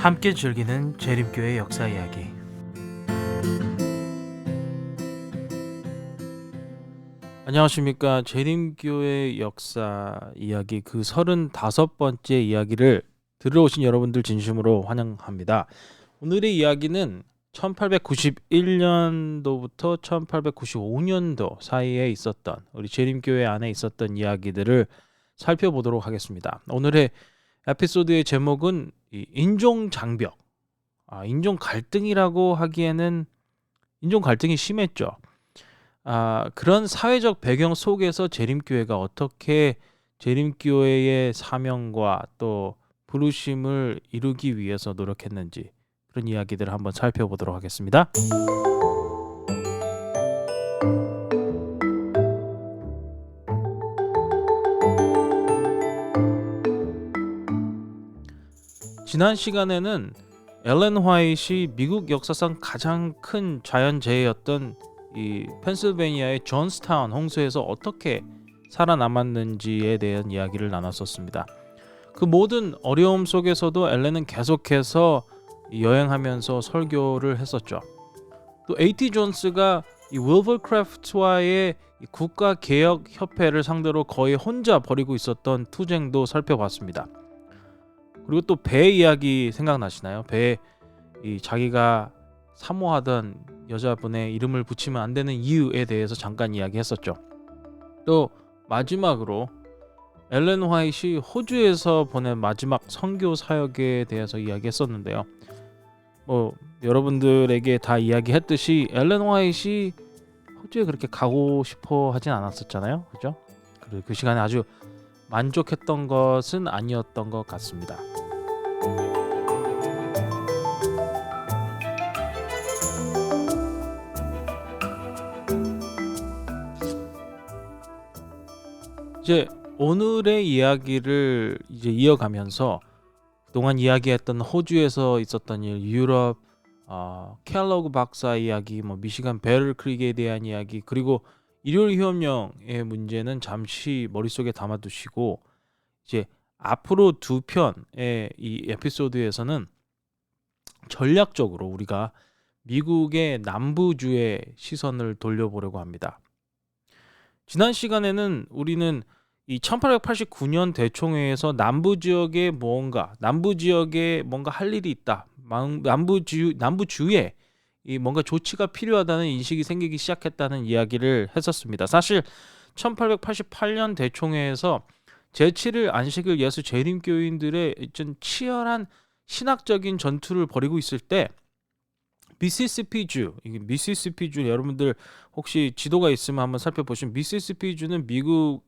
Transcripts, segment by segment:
함께 즐기는 재림교회 역사 이야기. 안녕하십니까. 재림교회 역사 이야기 그 35번째 이야기를 들어오신 여러분들 진심으로 환영합니다. 오늘의 이야기는 1891년도부터 1895년도 사이에 있었던 우리 재림교회 안에 있었던 이야기들을 살펴보도록 하겠습니다. 오늘의 에피소드의 제목은 인종 장벽, 인종 갈등이라고 하기에는 인종 갈등이 심했죠. 그런 사회적 배경 속에서 재림교회가 어떻게 재림교회의 사명과 또 부르심을 이루기 위해서 노력했는지 그런 이야기들을 한번 살펴보도록 하겠습니다. 지난 시간에는 엘렌 화이트이 미국 역사상 가장 큰 자연재해였던 이 펜실베니아의 존스타운 홍수에서 어떻게 살아남았는지에 대한 이야기를 나눴었습니다. 그 모든 어려움 속에서도 엘렌은 계속해서 여행하면서 설교를 했었죠. 또 A.T. 존스가 이 윌버크래프트와의 국가개혁협회를 상대로 거의 혼자 벌이고 있었던 투쟁도 살펴봤습니다. 그리고 또 배 이야기 생각나시나요? 배에 자기가 사모하던 여자분의 이름을 붙이면 안 되는 이유에 대해서 잠깐 이야기했었죠. 또 마지막으로 엘렌 화이트이 호주에서 보낸 마지막 선교 사역에 대해서 이야기했었는데요. 여러분들에게 다 이야기했듯이 엘렌 화이트이 호주에 그렇게 가고 싶어 하진 않았었잖아요. 그죠? 그리고 그 시간에 아주 만족했던 것은 아니었던 것 같습니다. 이제 오늘의 이야기를 이제 이어가면서 그동안 이야기했던 호주에서 있었던 일, 유럽, 켈로그 박사 이야기, 미시간 베럴 크릭에 대한 이야기, 그리고 일요일 휴업령의 문제는 잠시 머릿속에 담아두시고 이제 앞으로 두 편의 이 에피소드에서는 전략적으로 우리가 미국의 남부주의 시선을 돌려보려고 합니다. 지난 시간에는 우리는 이 1889년 대총회에서 남부 지역에 뭔가 할 일이 있다. 남부주에 이 뭔가 조치가 필요하다는 인식이 생기기 시작했다는 이야기를 했었습니다. 사실 1888년 대총회에서 제7일 안식일 예수 재림교인들의 치열한 신학적인 전투를 벌이고 있을 때 미시시피주 여러분들 혹시 지도가 있으면 한번 살펴보시면 미시시피주는 미국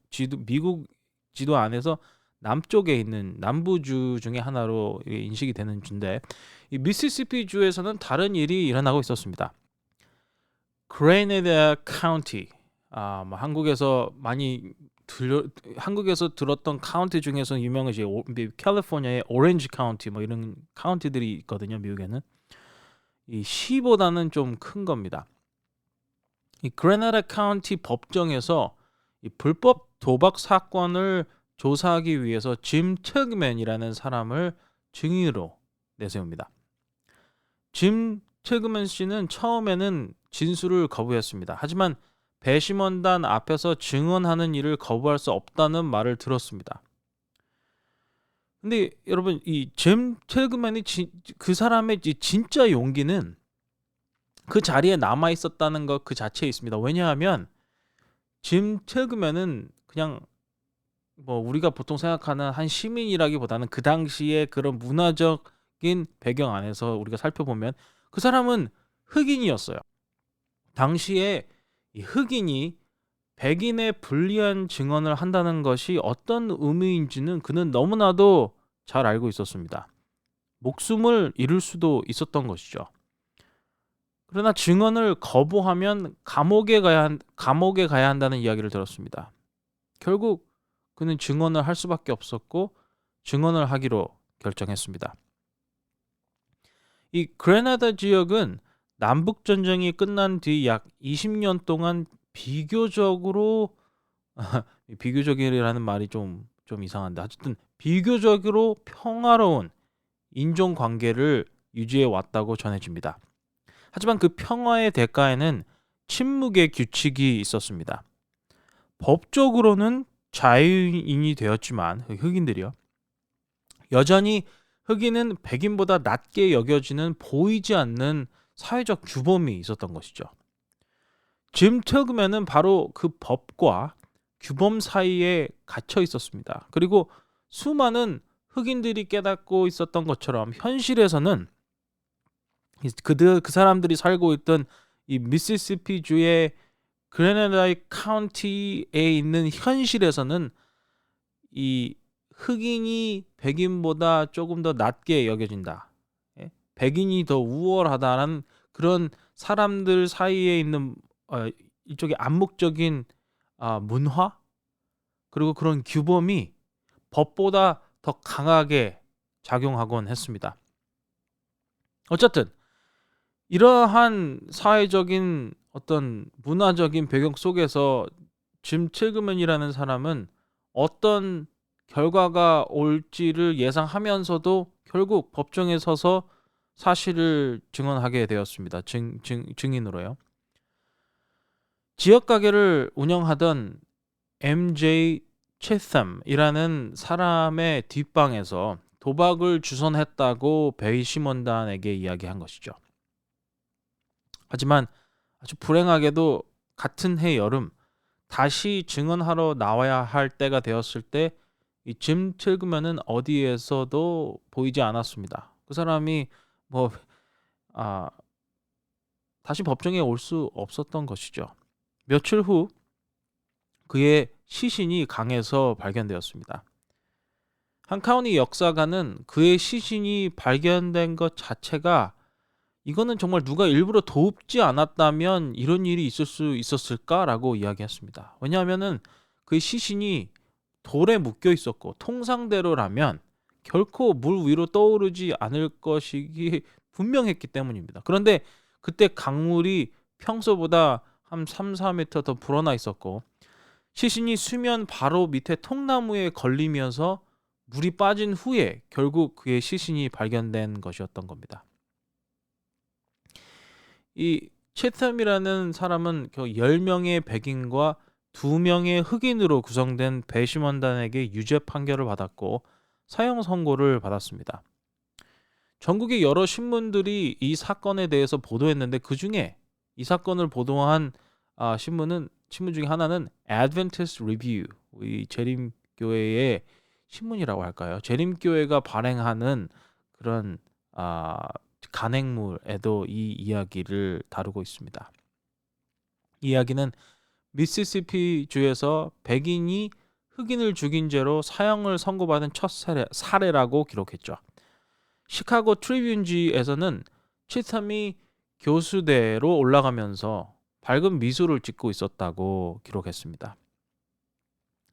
지도 안에서 남쪽에 있는 남부주 중에 하나로 인식이 되는 주인데 이 미시시피주에서는 다른 일이 일어나고 있었습니다. 그레네다 카운티, 한국에서 들었던 카운티 중에서 유명한 캘리포니아의 오렌지 카운티 이런 카운티들이 있거든요. 미국에는 이 시보다는 좀 큰 겁니다. 이 그레나다 카운티 법정에서 이 불법 도박 사건을 조사하기 위해서 짐 틸그맨이라는 사람을 증인으로 내세웁니다. 짐 틸그맨 씨는 처음에는 진술을 거부했습니다. 하지만 배심원단 앞에서 증언하는 일을 거부할 수 없다는 말을 들었습니다. 근데 여러분 이 짐 틸그맨이 그 사람의 진짜 용기는 그 자리에 남아 있었다는 것 그 자체에 있습니다. 왜냐하면 짐 틸그맨은 그냥 우리가 보통 생각하는 한 시민이라기보다는 그 당시에 그런 문화적인 배경 안에서 우리가 살펴보면 그 사람은 흑인이었어요. 당시에 이 흑인이 백인의 불리한 증언을 한다는 것이 어떤 의미인지는 그는 너무나도 잘 알고 있었습니다. 목숨을 잃을 수도 있었던 것이죠. 그러나 증언을 거부하면 감옥에 가야 한다는 이야기를 들었습니다. 결국 그는 증언을 할 수밖에 없었고 증언을 하기로 결정했습니다. 이 그레나다 지역은 남북 전쟁이 끝난 뒤 약 20년 동안 비교적으로 비교적이라는 말이 좀 이상한데 어쨌든 비교적으로 평화로운 인종 관계를 유지해 왔다고 전해집니다. 하지만 그 평화의 대가에는 침묵의 규칙이 있었습니다. 법적으로는 자유인이 되었지만 흑인들이요. 여전히 흑인은 백인보다 낮게 여겨지는 보이지 않는 사회적 규범이 있었던 것이죠. 짐 트그맨은 바로 그 법과 규범 사이에 갇혀 있었습니다. 그리고 수많은 흑인들이 깨닫고 있었던 것처럼 현실에서는 그 사람들이 살고 있던 이 미시시피주의 그레나다 카운티에 있는 현실에서는 이 흑인이 백인보다 조금 더 낮게 여겨진다. 백인이 더 우월하다는 그런 사람들 사이에 있는 일종의 암묵적인 문화 그리고 그런 규범이 법보다 더 강하게 작용하곤 했습니다. 어쨌든 이러한 사회적인 어떤 문화적인 배경 속에서 짐 칠그맨이라는 사람은 어떤 결과가 올지를 예상하면서도 결국 법정에 서서 사실을 증언하게 되었습니다. 증인으로요. 지역 가게를 운영하던 MJ 채삼이라는 사람의 뒷방에서 도박을 주선했다고 배심원단에게 이야기한 것이죠. 하지만 아주 불행하게도 같은 해 여름 다시 증언하러 나와야 할 때가 되었을 때 이 짐 틸그맨은 어디에서도 보이지 않았습니다. 그 사람이 다시 법정에 올 수 없었던 것이죠. 며칠 후 그의 시신이 강에서 발견되었습니다. 한 카운티 역사가는 그의 시신이 발견된 것 자체가 이거는 정말 누가 일부러 돕지 않았다면 이런 일이 있을 수 있었을까라고 이야기했습니다. 왜냐하면은 그의 시신이 돌에 묶여 있었고 통상대로라면 결코 물 위로 떠오르지 않을 것이 분명했기 때문입니다. 그런데 그때 강물이 평소보다 한 3, 4m 더 불어나 있었고 시신이 수면 바로 밑에 통나무에 걸리면서 물이 빠진 후에 결국 그의 시신이 발견된 것이었던 겁니다. 이 채텀이라는 사람은 10명의 백인과 2명의 흑인으로 구성된 배심원단에게 유죄 판결을 받았고 사형 선고를 받았습니다. 전국의 여러 신문들이 이 사건에 대해서 보도했는데 그 중에 이 사건을 보도한 신문 중에 하나는 Adventist Review, 이 재림교회의 신문이라고 할까요? 재림교회가 발행하는 그런 간행물에도 이 이야기를 다루고 있습니다. 이 이야기는 미시시피 주에서 백인이 흑인을 죽인 죄로 사형을 선고받은 첫 사례라고 기록했죠. 시카고 트리뷴지에서는 치탐이 교수대로 올라가면서 밝은 미소를 짓고 있었다고 기록했습니다.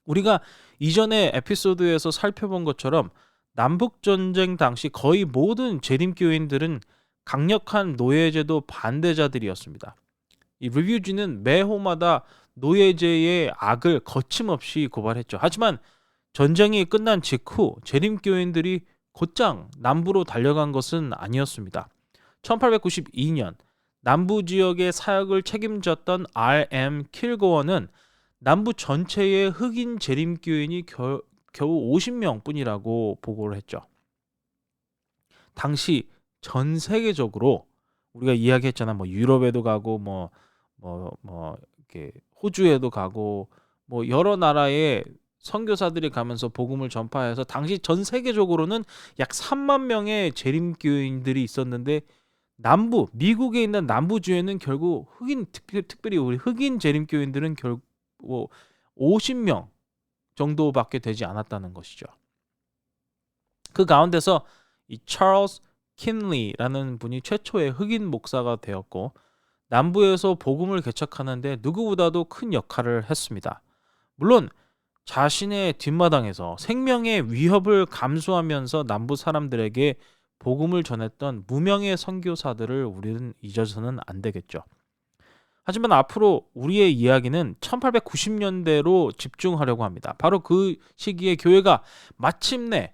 우리가 이전의 에피소드에서 살펴본 것처럼 남북전쟁 당시 거의 모든 재림교인들은 강력한 노예제도 반대자들이었습니다. 이 리뷰지는 매 호마다 노예제의 악을 거침없이 고발했죠. 하지만 전쟁이 끝난 직후 재림교인들이 곧장 남부로 달려간 것은 아니었습니다. 1892년 남부 지역의 사역을 책임졌던 R.M. 킬고어는 남부 전체의 흑인 재림교인이 겨우 50명 뿐이라고 보고를 했죠. 당시 전 세계적으로 우리가 이야기했잖아. 유럽에도 가고 이렇게 호주에도 가고 여러 나라의 선교사들이 가면서 복음을 전파해서 당시 전 세계적으로는 약 3만 명의 재림교인들이 있었는데 미국에 있는 남부주에는 결국 특별히 우리 흑인 재림교인들은 결국 50명 정도밖에 되지 않았다는 것이죠. 그 가운데서 이 찰스 킨리라는 분이 최초의 흑인 목사가 되었고 남부에서 복음을 개척하는데 누구보다도 큰 역할을 했습니다. 물론 자신의 뒷마당에서 생명의 위협을 감수하면서 남부 사람들에게 복음을 전했던 무명의 선교사들을 우리는 잊어서는 안 되겠죠. 하지만 앞으로 우리의 이야기는 1890년대로 집중하려고 합니다. 바로 그 시기에 교회가 마침내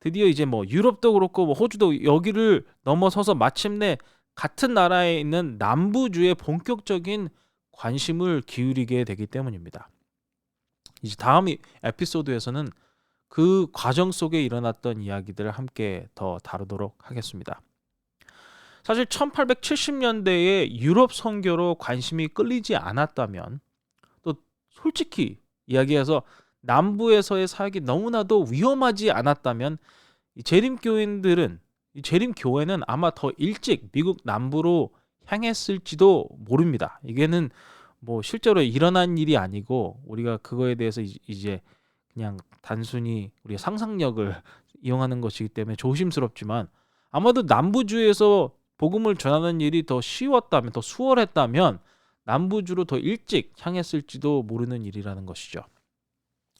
드디어 이제 뭐 유럽도 그렇고 뭐 호주도 여기를 넘어서서 마침내 같은 나라에 있는 남부주에 본격적인 관심을 기울이게 되기 때문입니다. 이제 다음 에피소드에서는 그 과정 속에 일어났던 이야기들을 함께 더 다루도록 하겠습니다. 사실 1870년대에 유럽 선교로 관심이 끌리지 않았다면, 또 솔직히 이야기해서 남부에서의 사역이 너무나도 위험하지 않았다면 이 재림교회는 아마 더 일찍 미국 남부로 향했을지도 모릅니다. 이게는 뭐 실제로 일어난 일이 아니고 우리가 그거에 대해서 이제 그냥 단순히 우리의 상상력을 이용하는 것이기 때문에 조심스럽지만, 아마도 남부주에서 복음을 전하는 일이 더 쉬웠다면, 더 수월했다면 남부주로 더 일찍 향했을지도 모르는 일이라는 것이죠.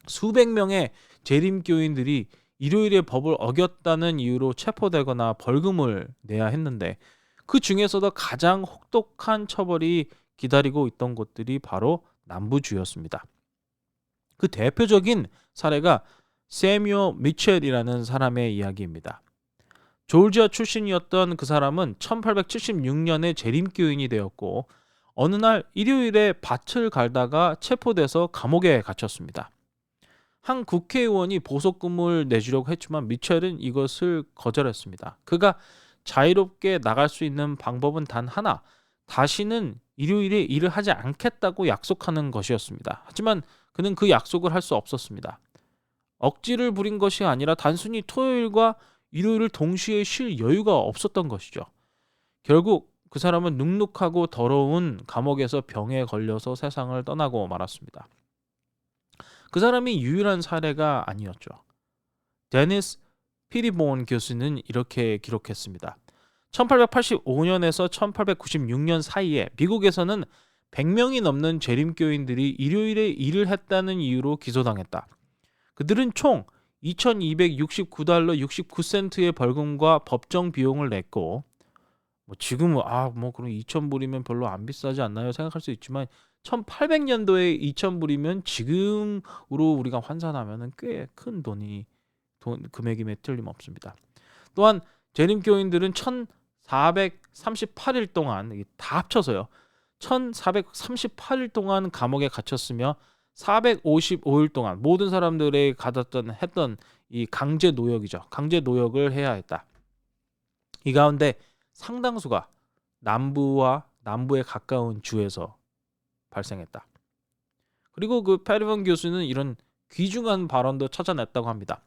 수백 명의 재림교인들이 일요일에 법을 어겼다는 이유로 체포되거나 벌금을 내야 했는데, 그 중에서도 가장 혹독한 처벌이 기다리고 있던 곳들이 바로 남부주였습니다. 그 대표적인 사례가 세뮤얼 미첼이라는 사람의 이야기입니다. 조지아 출신이었던 그 사람은 1876년에 재림교인이 되었고, 어느 날 일요일에 밭을 갈다가 체포돼서 감옥에 갇혔습니다. 한 국회의원이 보석금을 내주려고 했지만 미첼은 이것을 거절했습니다. 그가 자유롭게 나갈 수 있는 방법은 단 하나, 다시는 일요일에 일을 하지 않겠다고 약속하는 것이었습니다. 하지만 그는 그 약속을 할 수 없었습니다. 억지를 부린 것이 아니라 단순히 토요일과 일요일을 동시에 쉴 여유가 없었던 것이죠. 결국 그 사람은 눅눅하고 더러운 감옥에서 병에 걸려서 세상을 떠나고 말았습니다. 그 사람이 유일한 사례가 아니었죠. 데니스 피리본 교수는 이렇게 기록했습니다. 1885년에서 1896년 사이에 미국에서는 100명이 넘는 재림교인들이 일요일에 일을 했다는 이유로 기소당했다. 그들은 총 2269달러 69센트의 벌금과 법정 비용을 냈고, 뭐 지금은 그럼 2,000불이면 별로 안 비싸지 않나요? 생각할 수 있지만 1800년도에 2,000불이면 지금으로 우리가 환산하면 꽤 큰 금액임에 틀림없습니다. 또한 재림교인들은 1438일 동안, 다 합쳐서요, 1438일 동안 감옥에 갇혔으며 455일 동안 모든 사람들의 했던 이 강제 노역이죠. 강제 노역을 해야 했다. 이 가운데 상당수가 남부에 가까운 주에서 발생했다. 그리고 그 페리번 교수는 이런 귀중한 발언도 찾아냈다고 합니다.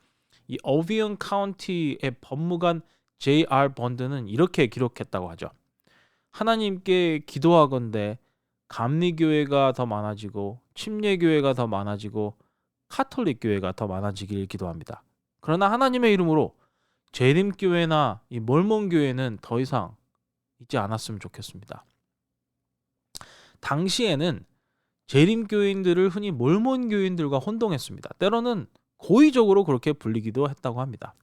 이 오비언 카운티의 법무관 J.R. 번드는 이렇게 기록했다고 하죠. 하나님께 기도하건대 감리교회가 더 많아지고 침례교회가 더 많아지고 카톨릭 교회가 더 많아지길 기도합니다. 그러나 하나님의 이름으로 재림교회나 이 몰몬교회는 더 이상 있지 않았으면 좋겠습니다. 당시에는 재림교인들을 흔히 몰몬교인들과 혼동했습니다. 때로는 고의적으로 그렇게 불리기도 했다고 합니다.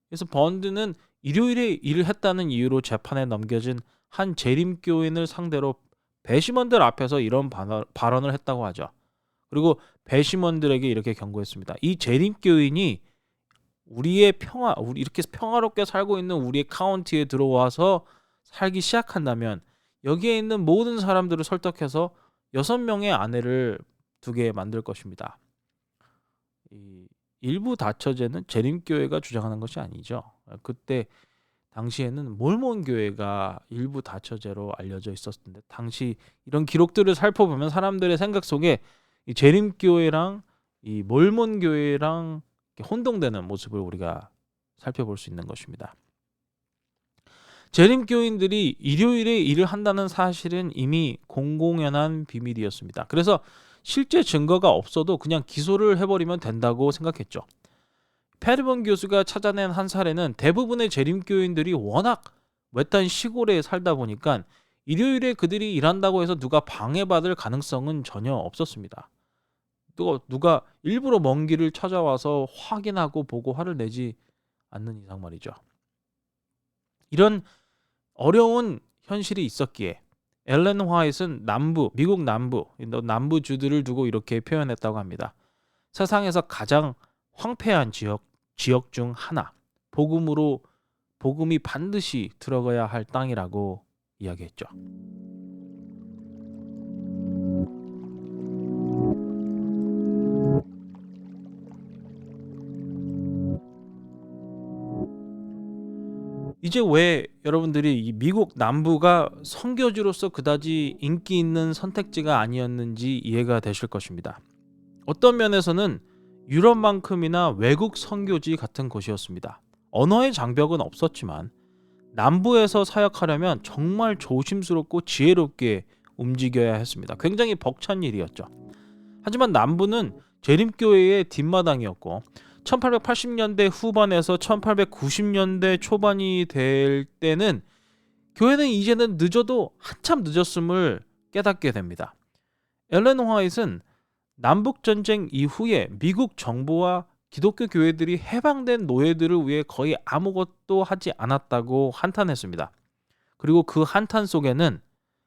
그래서 번드는 일요일에 일을 했다는 이유로 재판에 넘겨진 한 재림교인을 상대로 배심원들 앞에서 이런 발언을 했다고 하죠. 그리고 배심원들에게 이렇게 경고했습니다. 이 재림교인이 우리 이렇게 평화롭게 살고 있는 우리의 카운티에 들어와서 살기 시작한다면 여기에 있는 모든 사람들을 설득해서 6명의 아내를 두게 만들 것입니다. 이 일부 다처제는 재림교회가 주장하는 것이 아니죠. 그때 당시에는 몰몬교회가 일부 다처제로 알려져 있었는데, 당시 이런 기록들을 살펴보면 사람들의 생각 속에 이 재림교회랑 이 몰몬교회랑 혼동되는 모습을 우리가 살펴볼 수 있는 것입니다. 재림교인들이 일요일에 일을 한다는 사실은 이미 공공연한 비밀이었습니다. 그래서 실제 증거가 없어도 그냥 기소를 해버리면 된다고 생각했죠. 페리번 교수가 찾아낸 한 사례는 대부분의 재림교인들이 워낙 외딴 시골에 살다 보니까 일요일에 그들이 일한다고 해서 누가 방해받을 가능성은 전혀 없었습니다. 또 누가 일부러 먼 길을 찾아와서 확인하고 보고 화를 내지 않는 이상 말이죠. 이런 어려운 현실이 있었기에 엘렌 화이트는 미국 남부주들을 두고 이렇게 표현했다고 합니다. 세상에서 가장 황폐한 지역 중 하나, 복음이 반드시 들어가야 할 땅이라고 이야기했죠. 이제 왜 여러분들이 이 미국 남부가 선교지로서 그다지 인기 있는 선택지가 아니었는지 이해가 되실 것입니다. 어떤 면에서는 유럽만큼이나 외국 선교지 같은 곳이었습니다. 언어의 장벽은 없었지만 남부에서 사역하려면 정말 조심스럽고 지혜롭게 움직여야 했습니다. 굉장히 벅찬 일이었죠. 하지만 남부는 재림교회의 뒷마당이었고 1880년대 후반에서 1890년대 초반이 될 때는 교회는 이제는 늦어도 한참 늦었음을 깨닫게 됩니다. 엘렌 화이트는 남북전쟁 이후에 미국 정부와 기독교 교회들이 해방된 노예들을 위해 거의 아무것도 하지 않았다고 한탄했습니다. 그리고 그 한탄 속에는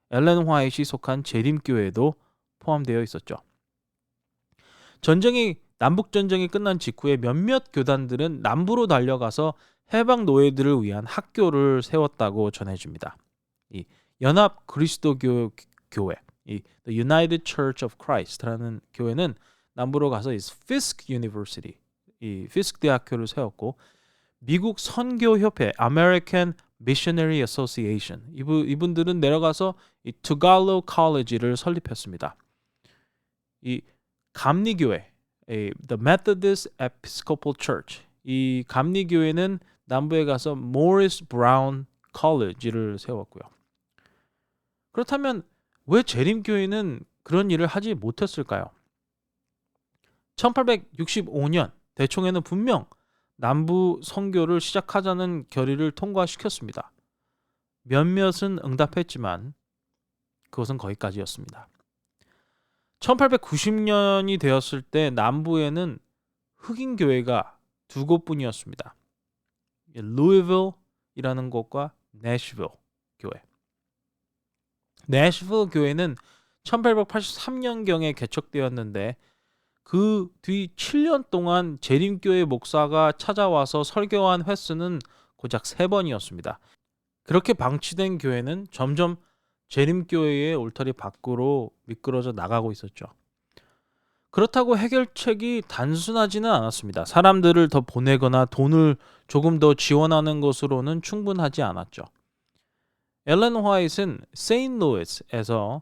엘렌 화이트이 속한 재림교회도 포함되어 있었죠. 남북전쟁이 끝난 직후에 몇몇 교단들은 남부로 달려가서 해방 노예들을 위한 학교를 세웠다고 전해집니다. 이 연합 그리스도 교회, 이 The United Church of Christ라는 교회는 남부로 가서 이 Fisk University, 이 Fisk 대학교를 세웠고, 미국 선교협회 American Missionary Association, 이분들은 내려가서 이 Tagalog College를 설립했습니다. 이 감리교회, The Methodist Episcopal Church, 이 감리교회는 남부에 가서 Morris Brown College를 세웠고요. 그렇다면 왜 재림교회는 그런 일을 하지 못했을까요? 1865년 대총회는 분명 남부 선교를 시작하자는 결의를 통과시켰습니다. 몇몇은 응답했지만 그것은 거기까지였습니다. 1890년이 되었을 때 남부에는 흑인 교회가 두 곳뿐이었습니다. 루이빌이라는 곳과 내셔빌 교회. 내셔빌 교회는 1883년경에 개척되었는데 그 뒤 7년 동안 재림교회 목사가 찾아와서 설교한 횟수는 고작 3번이었습니다. 그렇게 방치된 교회는 점점 재림교회의 울타리 밖으로 미끄러져 나가고 있었죠. 그렇다고 해결책이 단순하지는 않았습니다. 사람들을 더 보내거나 돈을 조금 더 지원하는 것으로는 충분하지 않았죠. 엘렌 화이트는 세인트루이스에서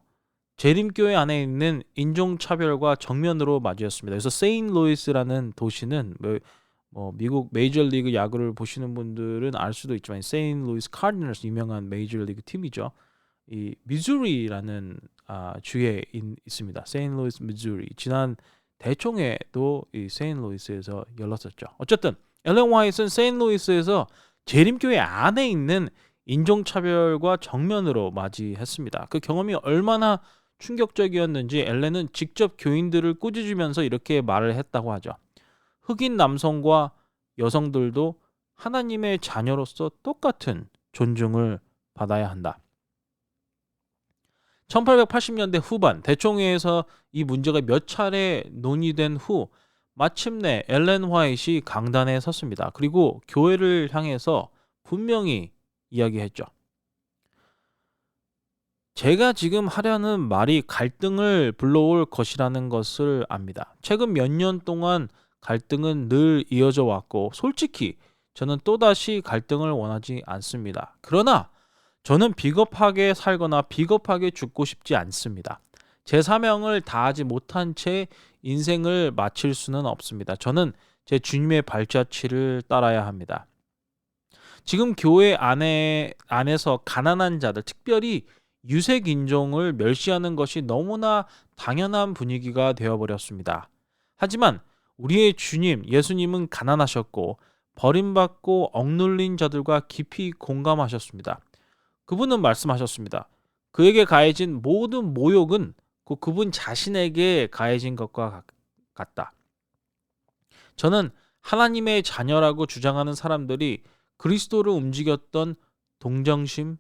재림교회 안에 있는 인종차별과 정면으로 마주했습니다. 그래서 세인트루이스라는 도시는 미국 메이저리그 야구를 보시는 분들은 알 수도 있지만 세인트루이스 카디널스 유명한 메이저리그 팀이죠. 이 미주리라는 주에 있습니다. 세인트루이스 미주리. 지난 대총회도 이 세인트루이스에서 열렸었죠. 어쨌든 엘렌 화이트는 세인트루이스에서 재림교회 안에 있는 인종차별과 정면으로 맞이했습니다. 그 경험이 얼마나 충격적이었는지 엘렌은 직접 교인들을 꾸짖으면서 이렇게 말을 했다고 하죠. 흑인 남성과 여성들도 하나님의 자녀로서 똑같은 존중을 받아야 한다. 1880년대 후반 대총회에서 이 문제가 몇 차례 논의된 후 마침내 엘렌 화이트이 강단에 섰습니다. 그리고 교회를 향해서 분명히 이야기했죠. 제가 지금 하려는 말이 갈등을 불러올 것이라는 것을 압니다. 최근 몇 년 동안 갈등은 늘 이어져 왔고 솔직히 저는 또다시 갈등을 원하지 않습니다. 그러나 저는 비겁하게 살거나 비겁하게 죽고 싶지 않습니다. 제 사명을 다하지 못한 채 인생을 마칠 수는 없습니다. 저는 제 주님의 발자취를 따라야 합니다. 지금 교회 안에서 가난한 자들, 특별히 유색 인종을 멸시하는 것이 너무나 당연한 분위기가 되어버렸습니다. 하지만 우리의 주님, 예수님은 가난하셨고 버림받고 억눌린 자들과 깊이 공감하셨습니다. 그분은 말씀하셨습니다. 그에게 가해진 모든 모욕은 그분 자신에게 가해진 것과 같다. 저는 하나님의 자녀라고 주장하는 사람들이 그리스도를 움직였던 동정심,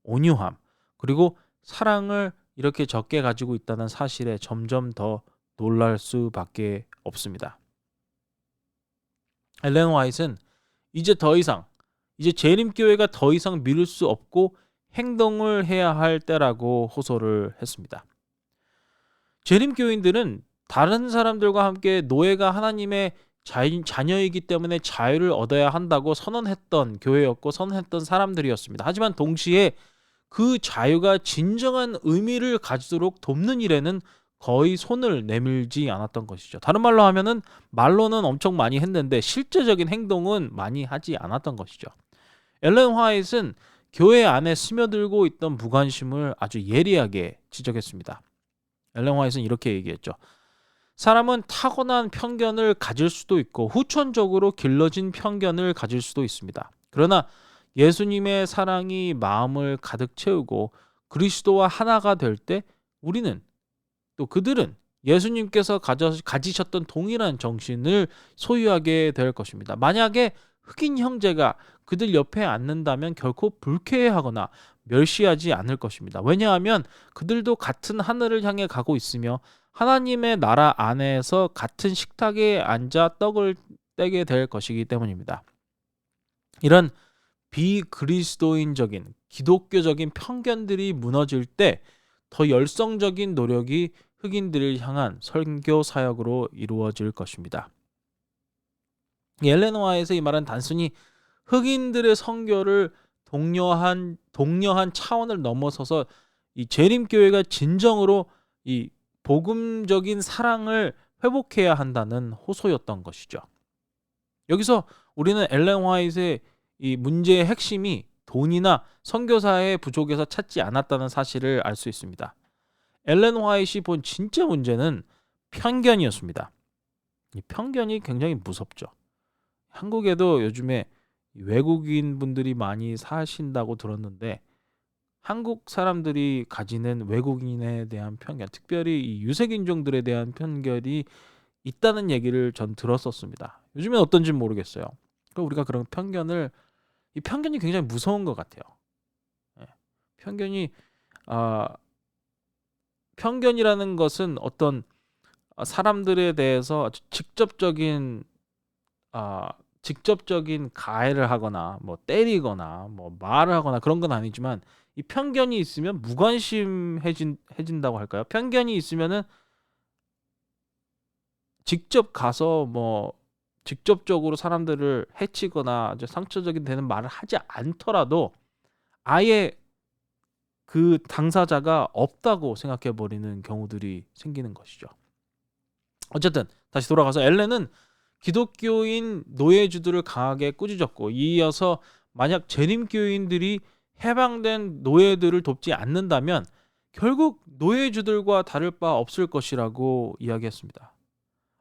온유함, 그리고 사랑을 이렇게 적게 가지고 있다는 사실에 점점 더 놀랄 수밖에 없습니다. 엘렌 화이트는 이제 재림교회가 더 이상 미룰 수 없고 행동을 해야 할 때라고 호소를 했습니다. 재림교인들은 다른 사람들과 함께 노예가 하나님의 자녀이기 때문에 자유를 얻어야 한다고 선언했던 교회였고 선언했던 사람들이었습니다. 하지만 동시에 그 자유가 진정한 의미를 가지도록 돕는 일에는 거의 손을 내밀지 않았던 것이죠. 다른 말로 하면은 말로는 엄청 많이 했는데 실제적인 행동은 많이 하지 않았던 것이죠. 엘렌 화이트는 교회 안에 스며들고 있던 무관심을 아주 예리하게 지적했습니다. 엘렌 화이트는 이렇게 얘기했죠. 사람은 타고난 편견을 가질 수도 있고 후천적으로 길러진 편견을 가질 수도 있습니다. 그러나 예수님의 사랑이 마음을 가득 채우고 그리스도와 하나가 될 때 우리는 또 그들은 예수님께서 가지셨던 동일한 정신을 소유하게 될 것입니다. 만약에 흑인 형제가 그들 옆에 앉는다면 결코 불쾌해하거나 멸시하지 않을 것입니다. 왜냐하면 그들도 같은 하늘을 향해 가고 있으며 하나님의 나라 안에서 같은 식탁에 앉아 떡을 떼게 될 것이기 때문입니다. 이런 비그리스도인적인 기독교적인 편견들이 무너질 때 더 열성적인 노력이 흑인들을 향한 선교 사역으로 이루어질 것입니다. 엘렌 화이트의 이 말은 단순히 흑인들의 선교를 독려한 차원을 넘어서서 이 재림교회가 진정으로 이 복음적인 사랑을 회복해야 한다는 호소였던 것이죠. 여기서 우리는 엘렌 화이트의 이 문제의 핵심이 돈이나 선교사의 부족에서 찾지 않았다는 사실을 알 수 있습니다. 엘렌 화이트이 본 진짜 문제는 편견이었습니다. 이 편견이 굉장히 무섭죠. 한국에도 요즘에 외국인 분들이 많이 사신다고 들었는데 한국 사람들이 가지는 외국인에 대한 편견, 특별히 이 유색인종들에 대한 편견이 있다는 얘기를 전 들었었습니다. 요즘엔 어떤지 모르겠어요. 그러니까 우리가 그런 이 편견이 굉장히 무서운 것 같아요. 편견이라는 것은 어떤 사람들에 대해서 아주 직접적인 가해를 하거나 뭐 때리거나 뭐 말을 하거나 그런 건 아니지만 이 편견이 있으면 무관심해진다고 할까요? 편견이 있으면은 직접 가서 뭐 직접적으로 사람들을 해치거나 아주 상처적인 되는 말을 하지 않더라도 아예 그 당사자가 없다고 생각해 버리는 경우들이 생기는 것이죠. 어쨌든 다시 돌아가서 엘렌은 기독교인 노예주들을 강하게 꾸짖었고 이어서 만약 재림교인들이 해방된 노예들을 돕지 않는다면 결국 노예주들과 다를 바 없을 것이라고 이야기했습니다.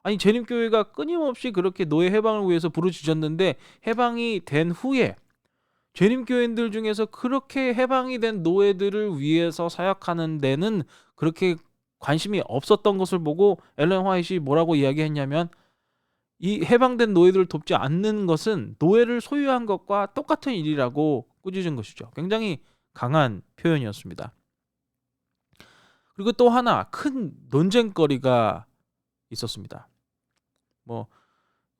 아니 재림교회가 끊임없이 그렇게 노예 해방을 위해서 부르짖었는데 해방이 된 후에 재림교인들 중에서 그렇게 해방이 된 노예들을 위해서 사역하는 데는 그렇게 관심이 없었던 것을 보고 엘렌 화이트이 뭐라고 이야기했냐면 이 해방된 노예들을 돕지 않는 것은 노예를 소유한 것과 똑같은 일이라고 꾸짖은 것이죠. 굉장히 강한 표현이었습니다. 그리고 또 하나 큰 논쟁거리가 있었습니다.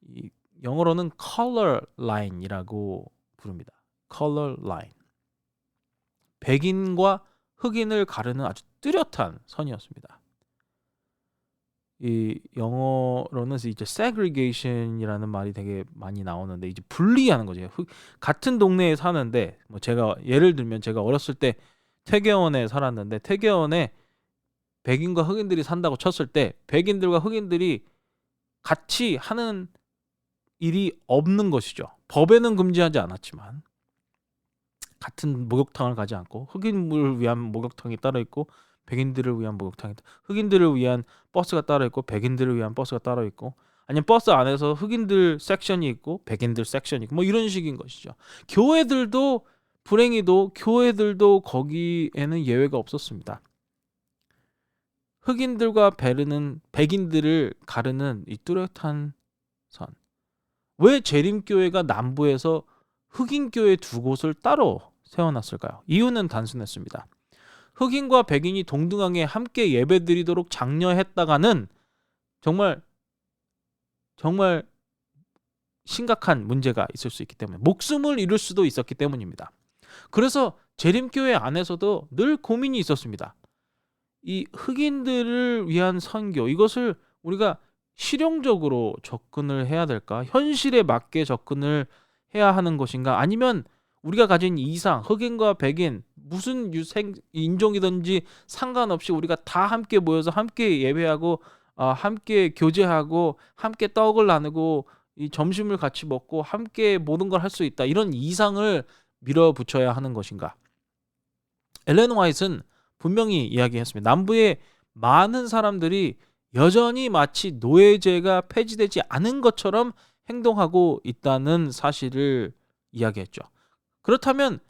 이 영어로는 color line이라고 부릅니다. color line. 백인과 흑인을 가르는 아주 뚜렷한 선이었습니다. 이 영어로는 이제 segregation이라는 말이 되게 많이 나오는데 이제 분리하는 거죠. 같은 동네에 사는데 뭐 제가 예를 들면 제가 어렸을 때 태계원에 살았는데 태계원에 백인과 흑인들이 산다고 쳤을 때 백인들과 흑인들이 같이 하는 일이 없는 것이죠. 법에는 금지하지 않았지만 같은 목욕탕을 가지 않고 흑인을 위한 목욕탕이 따로 있고 백인들을 위한 목욕탕이 흑인들을 위한 버스가 따로 있고 백인들을 위한 버스가 따로 있고 아니면 버스 안에서 흑인들 섹션이 있고 백인들 섹션이 있고 뭐 이런 식인 것이죠. 불행히도 교회들도 거기에는 예외가 없었습니다. 흑인들과 백인들을 가르는 이 뚜렷한 선. 왜 재림교회가 남부에서 흑인교회 두 곳을 따로 세워놨을까요? 이유는 단순했습니다. 흑인과 백인이 동등하게 함께 예배드리도록 장려했다가는 정말 심각한 문제가 있을 수 있기 때문에 목숨을 잃을 수도 있었기 때문입니다. 그래서 재림교회 안에서도 늘 고민이 있었습니다. 이 흑인들을 위한 선교, 이것을 우리가 실용적으로 접근을 해야 될까? 현실에 맞게 접근을 해야 하는 것인가? 아니면 우리가 가진 이상, 흑인과 백인, 무슨 인종이든지 상관없이 우리가 다 함께 모여서 함께 예배하고 함께 교제하고 함께 떡을 나누고 이 점심을 같이 먹고 함께 모든 걸 할 수 있다. 이런 이상을 밀어붙여야 하는 것인가? 엘렌 화이트는 분명히 이야기했습니다. 남부의 많은 사람들이 여전히 마치 노예제가 폐지되지 않은 것처럼 행동하고 있다는 사실을 이야기했죠. 그렇다면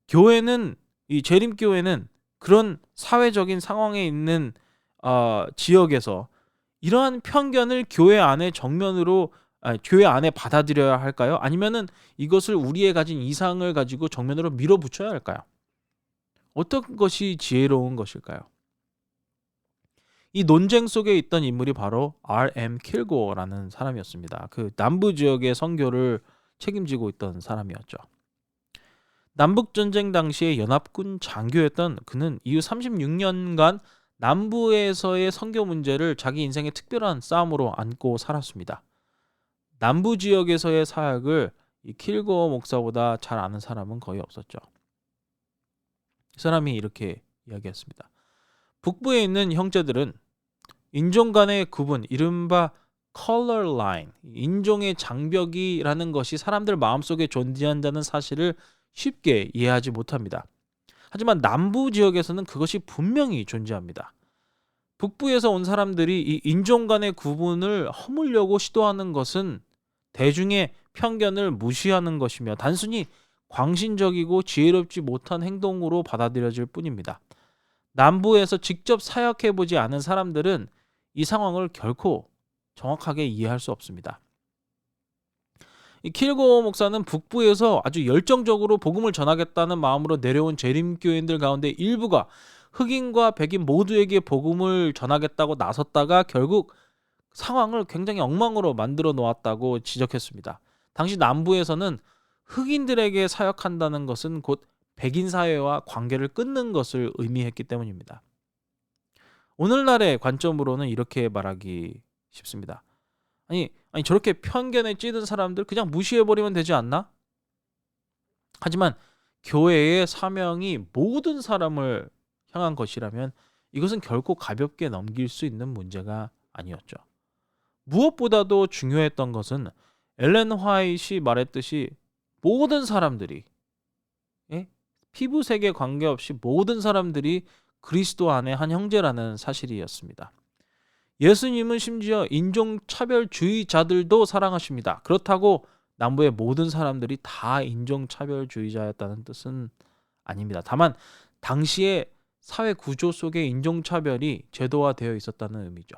교회는, 이 재림교회는 그런 사회적인 상황에 있는 지역에서 이러한 편견을 교회 안에 교회 안에 받아들여야 할까요? 아니면은 이것을 우리의 가진 이상을 가지고 정면으로 밀어붙여야 할까요? 어떤 것이 지혜로운 것일까요? 이 논쟁 속에 있던 인물이 바로 R.M. 킬고어라는 사람이었습니다. 그 남부 지역의 선교를 책임지고 있던 사람이었죠. 남북전쟁 당시에 연합군 장교였던 그는 이후 36년간 남부에서의 선교 문제를 자기 인생의 특별한 싸움으로 안고 살았습니다. 남부 지역에서의 사역을 이 킬고어 목사보다 잘 아는 사람은 거의 없었죠. 이 사람이 이렇게 이야기했습니다. 북부에 있는 형제들은 인종 간의 구분, 이른바 color line, 인종의 장벽이라는 것이 사람들 마음속에 존재한다는 사실을 쉽게 이해하지 못합니다. 하지만 남부 지역에서는 그것이 분명히 존재합니다. 북부에서 온 사람들이 이 인종 간의 구분을 허물려고 시도하는 것은 대중의 편견을 무시하는 것이며 단순히 광신적이고 지혜롭지 못한 행동으로 받아들여질 뿐입니다. 남부에서 직접 사역해보지 않은 사람들은 이 상황을 결코 정확하게 이해할 수 없습니다. 이 킬고어 목사는 북부에서 아주 열정적으로 복음을 전하겠다는 마음으로 내려온 재림교인들 가운데 일부가 흑인과 백인 모두에게 복음을 전하겠다고 나섰다가 결국 상황을 굉장히 엉망으로 만들어 놓았다고 지적했습니다. 당시 남부에서는 흑인들에게 사역한다는 것은 곧 백인 사회와 관계를 끊는 것을 의미했기 때문입니다. 오늘날의 관점으로는 이렇게 말하기 쉽습니다. 아니 저렇게 편견에 찌든 사람들 그냥 무시해버리면 되지 않나? 하지만 교회의 사명이 모든 사람을 향한 것이라면 이것은 결코 가볍게 넘길 수 있는 문제가 아니었죠. 무엇보다도 중요했던 것은 엘렌 화이트이 말했듯이 모든 사람들이, 피부색에 관계없이 모든 사람들이 그리스도 안에 한 형제라는 사실이었습니다. 예수님은 심지어 인종차별주의자들도 사랑하십니다. 그렇다고 남부의 모든 사람들이 다 인종차별주의자였다는 뜻은 아닙니다. 다만 당시의 사회 구조 속에 인종차별이 제도화되어 있었다는 의미죠.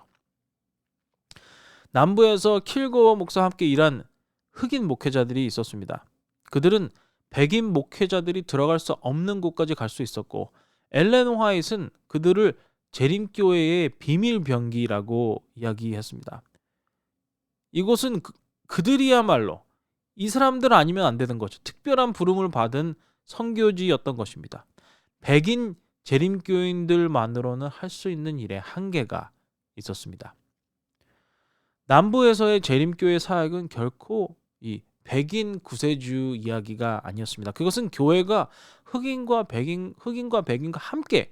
남부에서 킬고어 목사와 함께 일한 흑인 목회자들이 있었습니다. 그들은 백인 목회자들이 들어갈 수 없는 곳까지 갈 수 있었고 엘렌 화이트는 그들을 재림교회의 비밀병기라고 이야기했습니다. 이곳은 그들이야말로 이 사람들 아니면 안 되는 거죠. 특별한 부름을 받은 선교지였던 것입니다. 백인 재림교인들만으로는 할 수 있는 일에 한계가 있었습니다. 남부에서의 재림교회 사역은 결코 이 백인 구세주 이야기가 아니었습니다. 그것은 교회가 흑인과 백인과 함께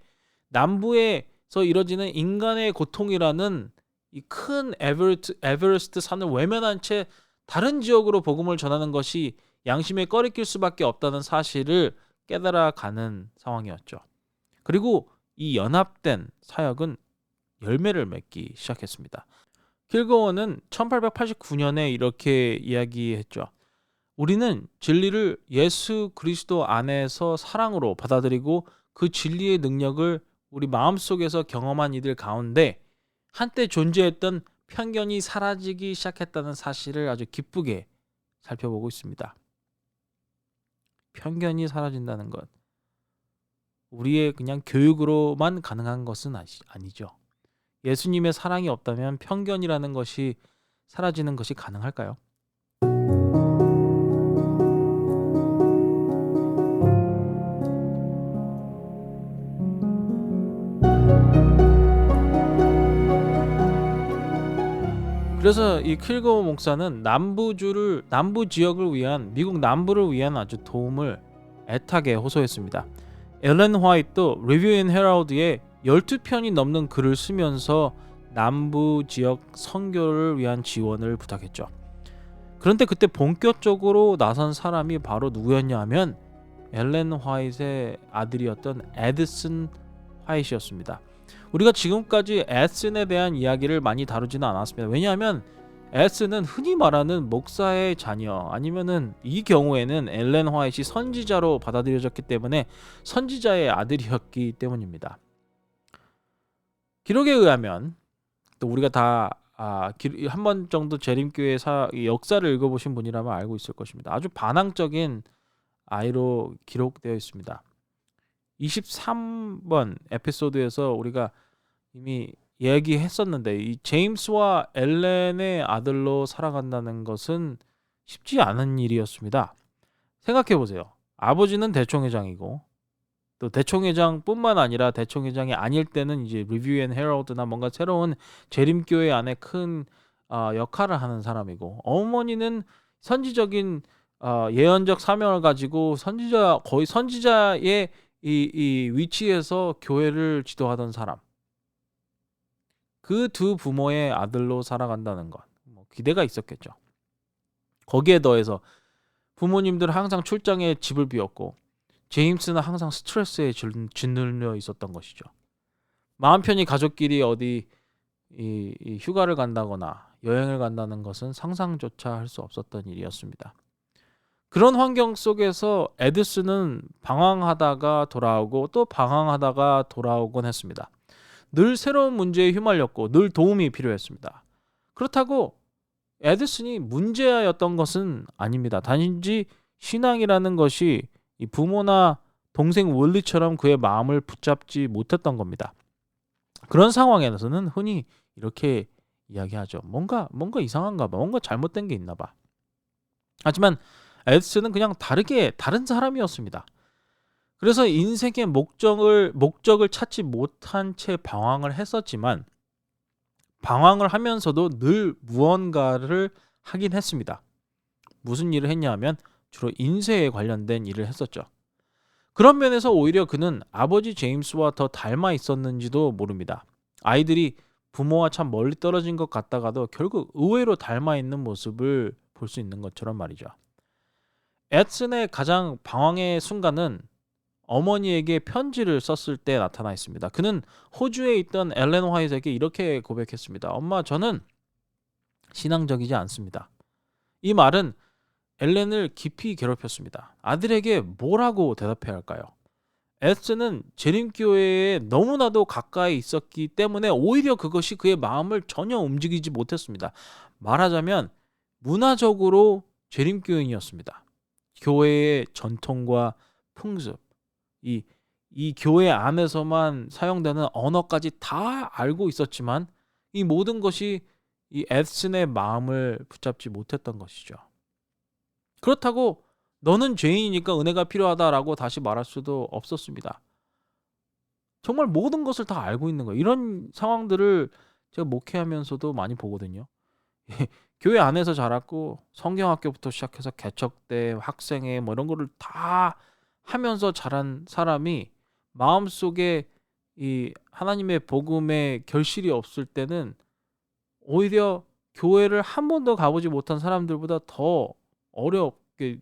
남부에서 이뤄지는 인간의 고통이라는 이 큰 에베레스트 산을 외면한 채 다른 지역으로 복음을 전하는 것이 양심에 꺼리낄 수밖에 없다는 사실을 깨달아가는 상황이었죠. 그리고 이 연합된 사역은 열매를 맺기 시작했습니다. 킬고어는 1889년에 이렇게 이야기했죠. 우리는 진리를 예수 그리스도 안에서 사랑으로 받아들이고 그 진리의 능력을 우리 마음속에서 경험한 이들 가운데 한때 존재했던 편견이 사라지기 시작했다는 사실을 아주 기쁘게 살펴보고 있습니다. 편견이 사라진다는 것, 우리의 그냥 교육으로만 가능한 것은 아니죠. 예수님의 사랑이 없다면 편견이라는 것이 사라지는 것이 가능할까요? 그래서 이 킬고어 목사는 남부 지역을 위한 미국 남부를 위한 아주 도움을 애타게 호소했습니다. 엘렌 화이트도 리뷰 인 헤럴드에 12편이 넘는 글을 쓰면서 남부 지역 선교를 위한 지원을 부탁했죠. 그런데 그때 본격적으로 나선 사람이 바로 누구였냐 하면 엘렌 화이트의 아들이었던 에드슨 화이트였습니다. 우리가 지금까지 에슨에 대한 이야기를 많이 다루지는 않았습니다. 왜냐하면 에슨은 흔히 말하는 목사의 자녀, 아니면은 이 경우에는 엘렌 화이트이 선지자로 받아들여졌기 때문에 선지자의 아들이었기 때문입니다. 기록에 의하면, 또 우리가 다 한 번 정도 재림교회 역사를 읽어보신 분이라면 알고 있을 것입니다. 아주 반항적인 아이로 기록되어 있습니다. 23번 에피소드에서 우리가 이미 얘기했었는데, 이 제임스와 엘렌의 아들로 살아간다는 것은 쉽지 않은 일이었습니다. 생각해보세요. 아버지는 대총회장이고, 또 대총회장뿐만 아니라 대총회장이 아닐 때는 이제 리뷰 앤 헤럴드나 뭔가 새로운 재림교회 안에 큰 역할을 하는 사람이고, 어머니는 선지적인 예언적 사명을 가지고 거의 선지자의 이 위치에서 교회를 지도하던 사람. 그 두 부모의 아들로 살아간다는 것, 기대가 있었겠죠. 거기에 더해서 부모님들은 항상 출장에 집을 비웠고, 제임스는 항상 스트레스에 짓눌려 있었던 것이죠. 마음 편히 가족끼리 어디 이 휴가를 간다거나 여행을 간다는 것은 상상조차 할 수 없었던 일이었습니다. 그런 환경 속에서 에드슨은 방황하다가 돌아오고 또 방황하다가 돌아오곤 했습니다. 늘 새로운 문제에 휘말렸고 늘 도움이 필요했습니다. 그렇다고 에드슨이 문제였던 것은 아닙니다. 단지 신앙이라는 것이 이 부모나 동생 원리처럼 그의 마음을 붙잡지 못했던 겁니다. 그런 상황에서는 흔히 이렇게 이야기하죠. 뭔가 이상한가 봐. 뭔가 잘못된 게 있나 봐. 하지만 에드슨은 그냥 다른 사람이었습니다. 그래서 인생의 목적을 찾지 못한 채 방황을 했었지만, 방황을 하면서도 늘 무언가를 하긴 했습니다. 무슨 일을 했냐 하면 주로 인쇄에 관련된 일을 했었죠. 그런 면에서 오히려 그는 아버지 제임스와 더 닮아 있었는지도 모릅니다. 아이들이 부모와 참 멀리 떨어진 것 같다가도 결국 의외로 닮아 있는 모습을 볼 수 있는 것처럼 말이죠. 에슨의 가장 방황의 순간은 어머니에게 편지를 썼을 때 나타나 있습니다. 그는 호주에 있던 엘렌 화이트에게 이렇게 고백했습니다. 엄마, 저는 신앙적이지 않습니다. 이 말은 엘렌을 깊이 괴롭혔습니다. 아들에게 뭐라고 대답해야 할까요? 에슨은 재림교회에 너무나도 가까이 있었기 때문에 오히려 그것이 그의 마음을 전혀 움직이지 못했습니다. 말하자면 문화적으로 재림교인이었습니다. 교회의 전통과 풍습, 이 교회 안에서만 사용되는 언어까지 다 알고 있었지만 이 모든 것이 이 에슨의 마음을 붙잡지 못했던 것이죠. 그렇다고 너는 죄인이니까 은혜가 필요하다라고 다시 말할 수도 없었습니다. 정말 모든 것을 다 알고 있는 거예요. 이런 상황들을 제가 목회하면서도 많이 보거든요. 교회 안에서 자랐고 성경학교부터 시작해서 개척대, 학생회 뭐 이런 거를 다 하면서 자란 사람이 마음속에 이 하나님의 복음의 결실이 없을 때는 오히려 교회를 한 번도 가보지 못한 사람들보다 더 어렵게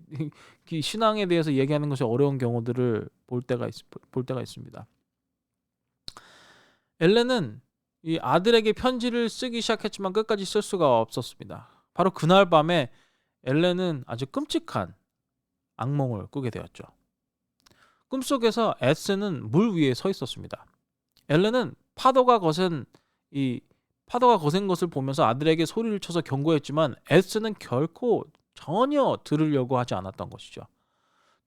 신앙에 대해서 얘기하는 것이 어려운 경우들을 볼 때가 있습니다. 엘렌은 이 아들에게 편지를 쓰기 시작했지만 끝까지 쓸 수가 없었습니다. 바로 그날 밤에 엘렌은 아주 끔찍한 악몽을 꾸게 되었죠. 꿈속에서 에슨은 물 위에 서 있었습니다. 엘렌은 파도가 거센 것을 보면서 아들에게 소리를 쳐서 경고했지만 에슨은 결코 전혀 들으려고 하지 않았던 것이죠.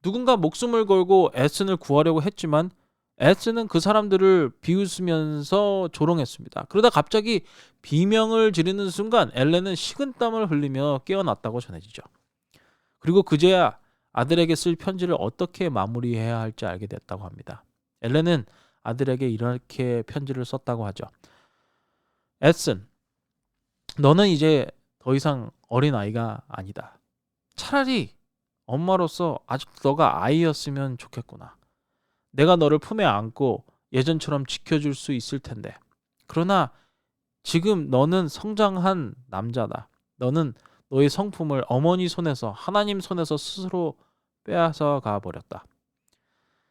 누군가 목숨을 걸고 에슨을 구하려고 했지만 에슨은 그 사람들을 비웃으면서 조롱했습니다. 그러다 갑자기 비명을 지르는 순간 엘렌은 식은땀을 흘리며 깨어났다고 전해지죠. 그리고 그제야 아들에게 쓸 편지를 어떻게 마무리해야 할지 알게 됐다고 합니다. 엘렌은 아들에게 이렇게 편지를 썼다고 하죠. 에슨, 너는 이제 더 이상 어린아이가 아니다. 차라리 엄마로서 아직 너가 아이였으면 좋겠구나. 내가 너를 품에 안고 예전처럼 지켜줄 수 있을 텐데. 그러나 지금 너는 성장한 남자다. 너는 너의 성품을 어머니 손에서, 하나님 손에서 스스로 빼앗아 가 버렸다.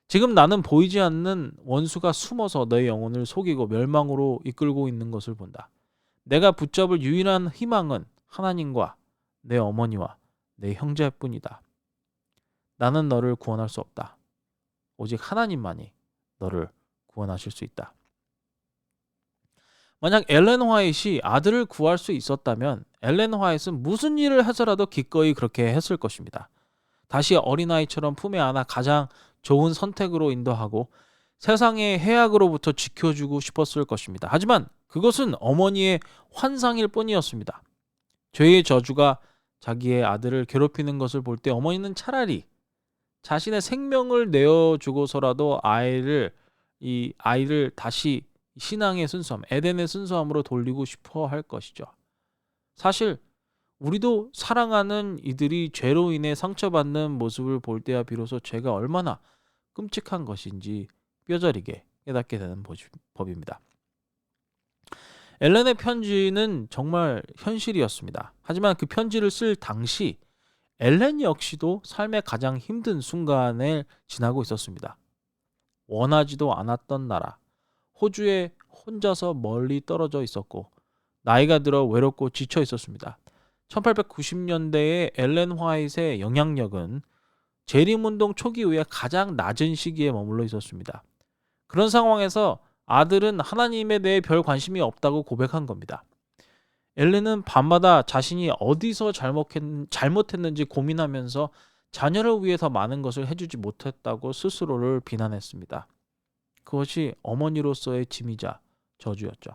지금 나는 보이지 않는 원수가 숨어서 너의 영혼을 속이고 멸망으로 이끌고 있는 것을 본다. 내가 붙잡을 유일한 희망은 하나님과 내 어머니와 내 형제뿐이다. 나는 너를 구원할 수 없다. 오직 하나님만이 너를 구원하실 수 있다. 만약 엘렌 화이트이 아들을 구할 수 있었다면 엘렌 화이트는 무슨 일을 해서라도 기꺼이 그렇게 했을 것입니다. 다시 어린아이처럼 품에 안아 가장 좋은 선택으로 인도하고 세상의 해악으로부터 지켜주고 싶었을 것입니다. 하지만 그것은 어머니의 환상일 뿐이었습니다. 죄의 저주가 자기의 아들을 괴롭히는 것을 볼 때 어머니는 차라리 자신의 생명을 내어주고서라도 이 아이를 다시 신앙의 순수함, 에덴의 순수함으로 돌리고 싶어 할 것이죠. 사실 우리도 사랑하는 이들이 죄로 인해 상처받는 모습을 볼 때야 비로소 죄가 얼마나 끔찍한 것인지 뼈저리게 깨닫게 되는 법입니다. 엘렌의 편지는 정말 현실이었습니다. 하지만 그 편지를 쓸 당시 엘렌 역시도 삶의 가장 힘든 순간을 지나고 있었습니다. 원하지도 않았던 나라, 호주에 혼자서 멀리 떨어져 있었고 나이가 들어 외롭고 지쳐 있었습니다. 1890년대의 엘렌 화이트의 영향력은 재림운동 초기 이후에 가장 낮은 시기에 머물러 있었습니다. 그런 상황에서 아들은 하나님에 대해 별 관심이 없다고 고백한 겁니다. 엘렌은 밤마다 자신이 어디서 잘못했는지 고민하면서 자녀를 위해 더 많은 것을 해주지 못했다고 스스로를 비난했습니다. 그것이 어머니로서의 짐이자 저주였죠.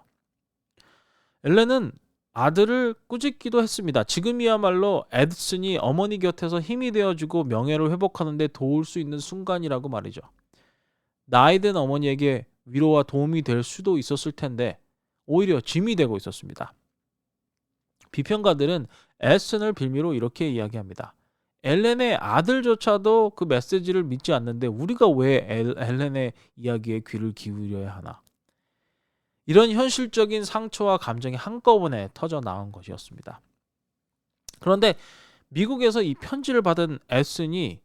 엘렌은 아들을 꾸짖기도 했습니다. 지금이야말로 에드슨이 어머니 곁에서 힘이 되어주고 명예를 회복하는 데 도울 수 있는 순간이라고 말이죠. 나이든 어머니에게 위로와 도움이 될 수도 있었을 텐데 오히려 짐이 되고 있었습니다. 비평가들은 에드슨을 빌미로 이렇게 이야기합니다. 엘렌의 아들조차도 그 메시지를 믿지 않는데 우리가 왜 엘렌의 이야기에 귀를 기울여야 하나? 이런 현실적인 상처와 감정이 한꺼번에 터져 나온 것이었습니다. 그런데 미국에서 이 편지를 받은 에슨이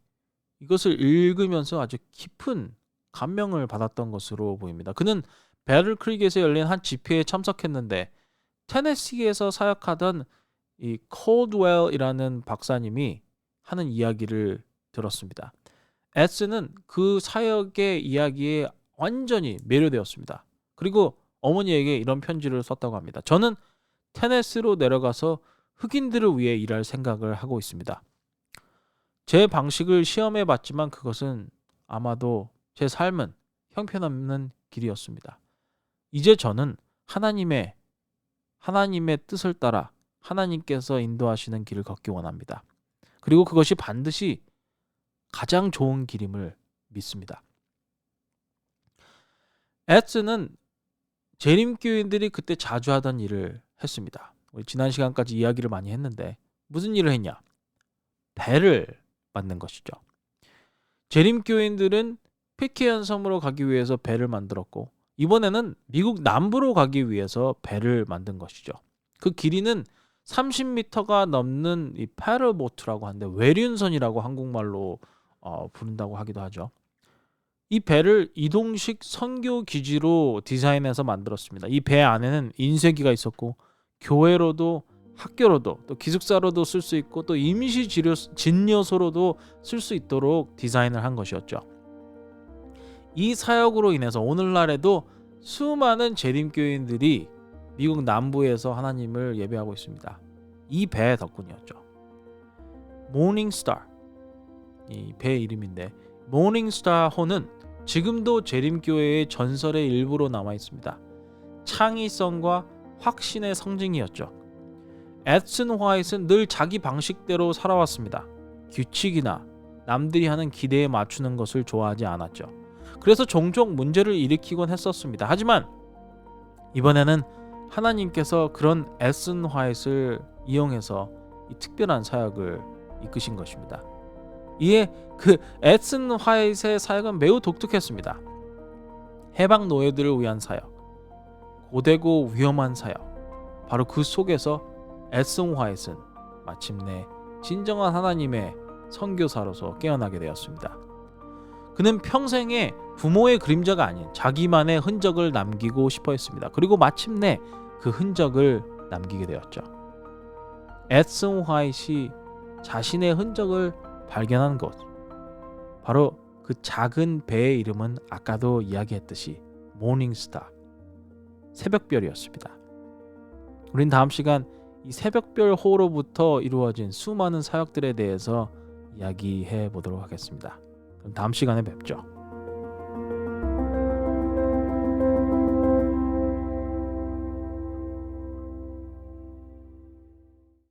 이것을 읽으면서 아주 깊은 감명을 받았던 것으로 보입니다. 그는 배틀 크릭에서 열린 한 집회에 참석했는데 테네시에서 사역하던 이 콜드웰이라는 박사님이 하는 이야기를 들었습니다. 에슨은 그 사역의 이야기에 완전히 매료되었습니다. 그리고 어머니에게 이런 편지를 썼다고 합니다. 저는 테네시로 내려가서 흑인들을 위해 일할 생각을 하고 있습니다. 제 방식을 시험해 봤지만 그것은 아마도 제 삶은 형편없는 길이었습니다. 이제 저는 하나님의 뜻을 따라 하나님께서 인도하시는 길을 걷기 원합니다. 그리고 그것이 반드시 가장 좋은 길임을 믿습니다. 에슨은 재림교인들이 그때 자주 하던 일을 했습니다. 우리 지난 시간까지 이야기를 많이 했는데 무슨 일을 했냐? 배를 만든 것이죠. 재림교인들은 피케현 섬으로 가기 위해서 배를 만들었고 이번에는 미국 남부로 가기 위해서 배를 만든 것이죠. 그 길이는 30m가 넘는 이 패럴보트라고 하는데 외륜선이라고 한국말로 부른다고 하기도 하죠. 이 배를 이동식 선교 기지로 디자인해서 만들었습니다. 이 배 안에는 인쇄기가 있었고 교회로도 학교로도 또 기숙사로도 쓸 수 있고 또 임시 진료소로도 쓸 수 있도록 디자인을 한 것이었죠. 이 사역으로 인해서 오늘날에도 수많은 재림교인들이 미국 남부에서 하나님을 예배하고 있습니다. 이 배 덕분이었죠. 모닝스타, 이 배 이름인데 모닝스타 호는 지금도 재림교회의 전설의 일부로 남아 있습니다. 창의성과 확신의 상징이었죠. 에드슨 화이트는 늘 자기 방식대로 살아왔습니다. 규칙이나 남들이 하는 기대에 맞추는 것을 좋아하지 않았죠. 그래서 종종 문제를 일으키곤 했었습니다. 하지만 이번에는 하나님께서 그런 에슨 화이트를 이용해서 이 특별한 사역을 이끄신 것입니다. 이에 그 에슨 화이트의 사역은 매우 독특했습니다. 해방 노예들을 위한 사역, 고되고 위험한 사역, 바로 그 속에서 에슨 화이트는 마침내 진정한 하나님의 선교사로서 깨어나게 되었습니다. 그는 평생에 부모의 그림자가 아닌 자기만의 흔적을 남기고 싶어 했습니다. 그리고 마침내 그 흔적을 남기게 되었죠. 에슨 화이트이 자신의 흔적을 발견한 곳, 바로 그 작은 배의 이름은 아까도 이야기했듯이 모닝스타, 새벽별이었습니다. 우린 다음 시간 이 새벽별 호로부터 이루어진 수많은 사역들에 대해서 이야기해 보도록 하겠습니다. 그럼 다음 시간에 뵙죠.